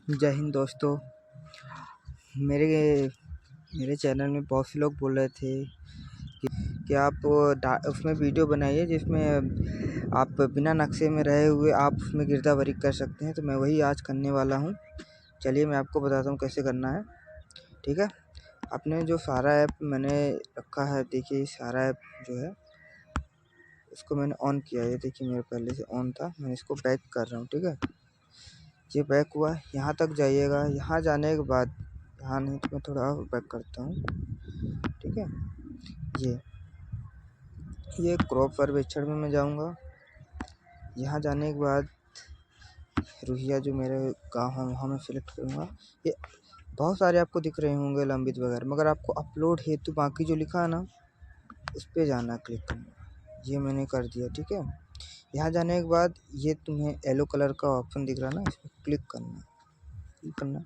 जय हिंद दोस्तों। मेरे मेरे चैनल में बहुत से लोग बोल रहे थे कि आप उसमें वीडियो बनाइए जिसमें आप बिना नक्शे में रहे हुए आप उसमें गिरदावरी कर सकते हैं। तो मैं वही आज करने वाला हूँ। चलिए मैं आपको बताता हूँ कैसे करना है। ठीक है, आपने जो सारा ऐप मैंने रखा है, देखिए सारा ऐप जो है इसको मैंने ऑन किया है। ये देखिए मेरे पहले से ऑन था, मैं इसको बैक कर रहा हूँ। ठीक है, ये बैक हुआ, यहाँ तक जाइएगा। यहाँ जाने के बाद यहाँ नहीं तो मैं थोड़ा और बैक करता हूँ। ठीक है, ये क्रॉप सर्वेक्षण में मैं जाऊँगा। यहाँ जाने के बाद रुहिया जो मेरे गाँव है वहाँ मैं सिलेक्ट करूँगा। ये बहुत सारे आपको दिख रहे होंगे लंबित वगैरह, मगर आपको अपलोड हेतु बाकी जो लिखा है ना उस पर जाना, क्लिक करना। ये मैंने कर दिया। ठीक है, यहाँ जाने के बाद ये तुम्हें येलो कलर का ऑप्शन दिख रहा है ना, इस पर क्लिक करना।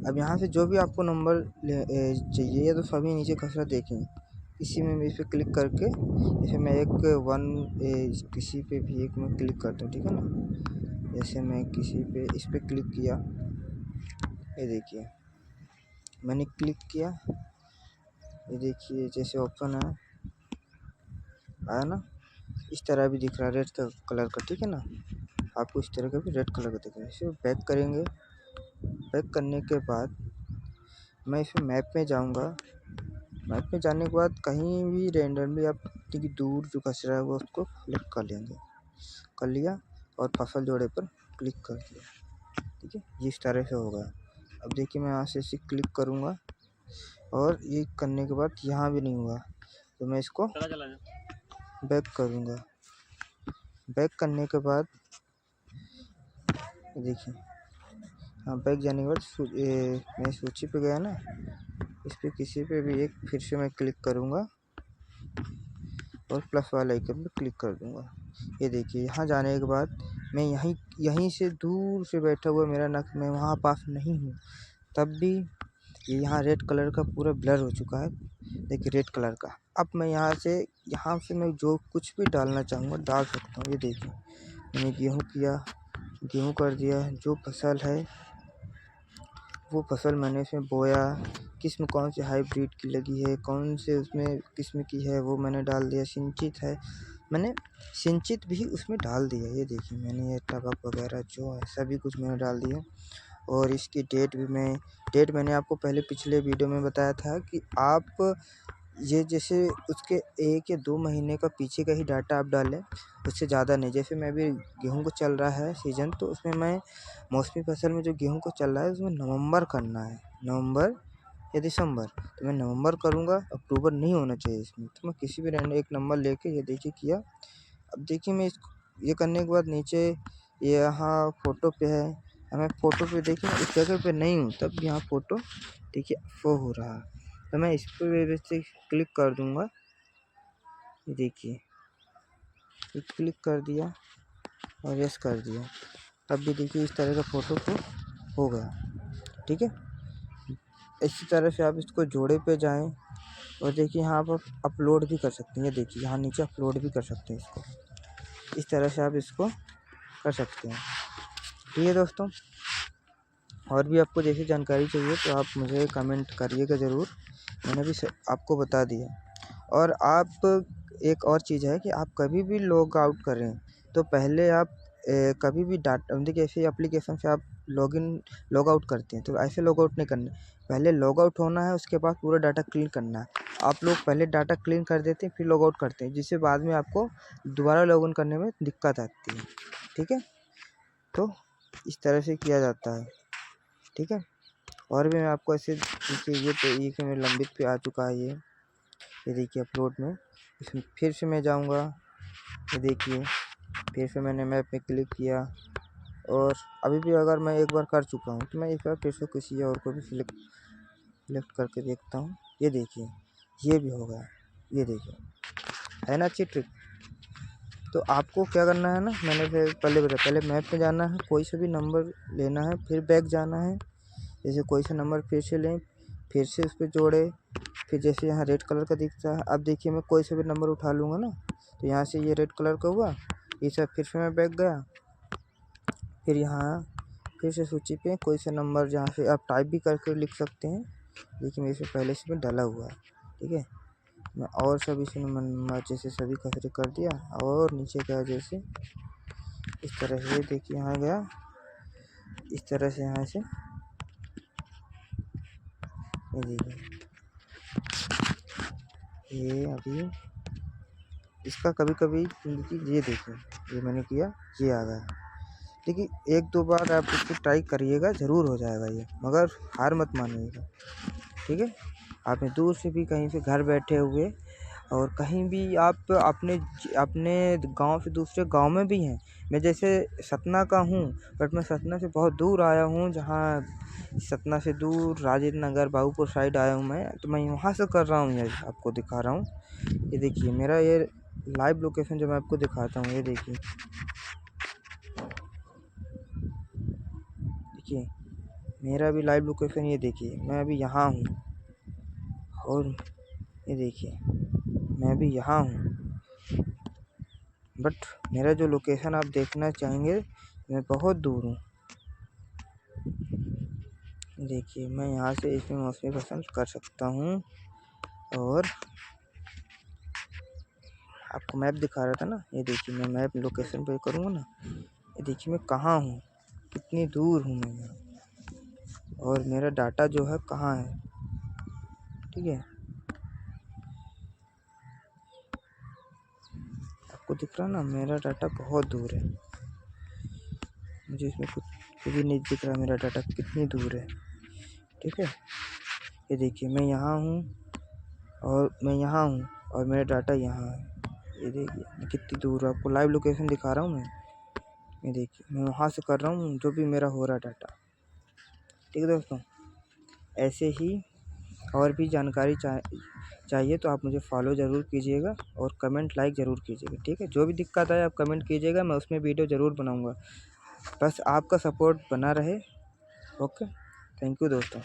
अब यहाँ से जो भी आपको नंबर चाहिए तो सभी नीचे कसरत देखें, इसी में इस पर क्लिक करके जैसे मैं एक किसी पे भी एक में क्लिक करता हूँ। ठीक है ना, जैसे मैं किसी पे इस पर क्लिक किया, ये देखिए मैंने क्लिक किया, ये देखिए जैसे ऑप्शन आया ना, इस तरह भी दिख रहा है रेड कलर का। ठीक है ना, आपको इस तरह का भी रेड कलर का दिख रहा है। इसे बैक करेंगे। बैक करने के बाद मैं इसमें मैप में जाऊंगा। मैप में जाने के बाद कहीं भी रेंडमली आप की दूर जो कचरा है वो उसको सेलेक्ट कर लिया और फसल जोड़े पर क्लिक कर दिया। ठीक है, इस तरह से होगा। अब देखिए मैं यहाँ से इसे क्लिक करूँगा और ये करने के बाद यहाँ भी नहीं हुआ तो मैं इसको बैक करूँगा। बैक करने के बाद देखिए, हाँ बैक जाने के बाद मैं सूची पे गया ना, इस पर किसी पे भी एक फिर से मैं क्लिक करूँगा और प्लस वाला आइकन पे क्लिक कर दूँगा। ये देखिए यहाँ जाने के बाद मैं यहीं से दूर से बैठा हुआ मेरा नक, मैं वहाँ पास नहीं हूँ, तब भी ये यहाँ रेड कलर का पूरा ब्लर हो चुका है। देखिए रेड कलर का। अब मैं यहाँ से मैं जो कुछ भी डालना चाहूँगा डाल सकता हूँ। ये देखिए मैंने गेहूँ कर दिया। जो फसल है वो फसल मैंने इसमें बोया, किस्म कौन सी हाइब्रिड की लगी है, कौन से उसमें किस्म की है वो मैंने डाल दिया। सिंचित है, मैंने सिंचित भी उसमें डाल दिया। ये देखिए मैंने ये टबक वगैरह जो है सभी कुछ मैंने डाल दिया। और इसकी डेट मैंने आपको पहले पिछले वीडियो में बताया था कि आप ये जैसे उसके 1 या 2 महीने का पीछे का ही डाटा आप डालें, उससे ज़्यादा नहीं। जैसे मैं अभी गेहूँ को चल रहा है सीज़न, तो उसमें मैं मौसमी फसल में जो गेहूँ को चल रहा है उसमें नवंबर करना है, नवंबर या दिसंबर। तो मैं नवंबर करूँगा, अक्टूबर नहीं होना चाहिए इसमें। तो मैं किसी भी रैंडम एक नंबर लेके ये देखिए किया। अब देखिए मैं ये करने के बाद नीचे यहाँ फ़ोटो पे है, मैं फ़ोटो पे देखिए इस जगह पे नहीं हूँ, तब यहाँ फ़ोटो देखिए शो हो रहा है। तो मैं इस पर से क्लिक कर दूँगा। ये देखिए ये क्लिक कर दिया और यस कर दिया। अब भी देखिए इस तरह का फ़ोटो को हो गया। ठीक है, इसी तरह से आप इसको जोड़े पे जाएं और देखिए यहाँ पर अपलोड भी कर सकते हैं। ये देखिए यहाँ नीचे अपलोड भी कर सकते हैं इसको, इस तरह से आप इसको कर सकते हैं। ठीक है दोस्तों, और भी आपको जैसी जानकारी चाहिए तो आप मुझे कमेंट करिएगा ज़रूर, मैंने भी आपको बता दिया। और आप एक और चीज़ है कि आप कभी भी लॉग आउट करें तो पहले आप कभी भी डाटा देखिए ऐसे एप्लीकेशन से आप लॉग आउट करते हैं तो ऐसे लॉग आउट नहीं करना, पहले लॉग आउट होना है, उसके बाद पूरा डाटा क्लीन करना है। आप लोग पहले डाटा क्लीन कर देते हैं फिर लॉग आउट करते हैं, जिससे बाद में आपको दोबारा लॉग इन करने में दिक्कत आती है। ठीक है, तो इस तरह से किया जाता है। ठीक है, और भी मैं आपको ऐसे देखिए ये मेरे लंबित पे आ चुका है। ये देखिए अपलोड में, इसमें फिर से मैं जाऊंगा। ये देखिए फिर से मैंने मैप में क्लिक किया और अभी भी अगर मैं एक बार कर चुका हूँ तो मैं एक बार फिर से किसी और को भी सिलेक्ट करके देखता हूँ। ये देखिए ये भी हो गया। ये देखिए है ना अच्छी ट्रिक। तो आपको क्या करना है ना, मैंने फिर पहले बताया, पहले मैप में जाना है, कोई सा भी नंबर लेना है, फिर बैक जाना है। जैसे कोई सा नंबर फिर से लें, फिर से उस पर जोड़े, फिर जैसे यहाँ रेड कलर का दिखता है। अब देखिए मैं कोई सा भी नंबर उठा लूँगा ना, तो यहाँ से ये रेड कलर का हुआ, ये सब फिर से मैं बैक गया, फिर यहाँ फिर से सूची पे कोई सा नंबर जहाँ से आप टाइप भी करके लिख सकते हैं। देखिए मेरे से पहले से में डाला हुआ है, ठीक है। मैं और सब इसी नंबर जैसे सभी खसरे कर दिया और नीचे गया जैसे इस तरह से, देखिए यहाँ गया इस तरह से, यहाँ से ये देखिए ये अभी इसका कभी कभी ये देखिए ये मैंने किया, ये आ गया। देखिए एक दो बार आप इसको ट्राई करिएगा, ज़रूर हो जाएगा ये, मगर हार मत मानिएगा, ठीक है। आपने दूर से भी कहीं से घर बैठे हुए और कहीं भी आप अपने गांव से दूसरे गांव में भी हैं। मैं जैसे सतना का हूँ, बट मैं सतना से बहुत दूर आया हूँ, जहाँ सतना से दूर राजेंद्र नगर बाबूपुर साइड आया हूँ मैं, तो मैं वहाँ से कर रहा हूँ, ये आपको दिखा रहा हूँ। ये देखिए मेरा ये लाइव लोकेशन जो मैं आपको दिखाता हूँ, ये देखिए मेरा भी लाइव लोकेशन, ये देखिए मैं अभी यहाँ हूँ और ये देखिए मैं अभी यहाँ हूँ, बट मेरा जो लोकेशन आप देखना चाहेंगे मैं बहुत दूर हूँ। देखिए मैं यहाँ से इसमें मौसमी पसंद कर सकता हूँ और आपको मैप दिखा रहा था ना, ये देखिए मैं मैप लोकेशन पे करूँगा ना, ये देखिए मैं कहाँ हूँ, कितनी दूर हूँ मैं यहाँ, और मेरा डाटा जो है कहाँ है, ठीक है। आपको दिख रहा ना मेरा डाटा बहुत दूर है, मुझे इसमें कुछ भी नहीं दिख रहा मेरा डाटा कितनी दूर है, ठीक है। ये देखिए मैं यहाँ हूँ और मैं यहाँ हूँ और मेरा डाटा यहाँ है, ये देखिए मैं कितनी दूर हूँ, आपको लाइव लोकेशन दिखा रहा हूँ मैं। ये देखिए मैं वहाँ से कर रहा हूँ जो भी मेरा हो रहा डाटा, ठीक है दोस्तों। ऐसे ही और भी जानकारी चाहिए तो आप मुझे फॉलो ज़रूर कीजिएगा और कमेंट लाइक ज़रूर कीजिएगा, ठीक है। जो भी दिक्कत आए आप कमेंट कीजिएगा, मैं उसमें वीडियो ज़रूर बनाऊँगा, बस आपका सपोर्ट बना रहे। ओके, थैंक यू दोस्तों।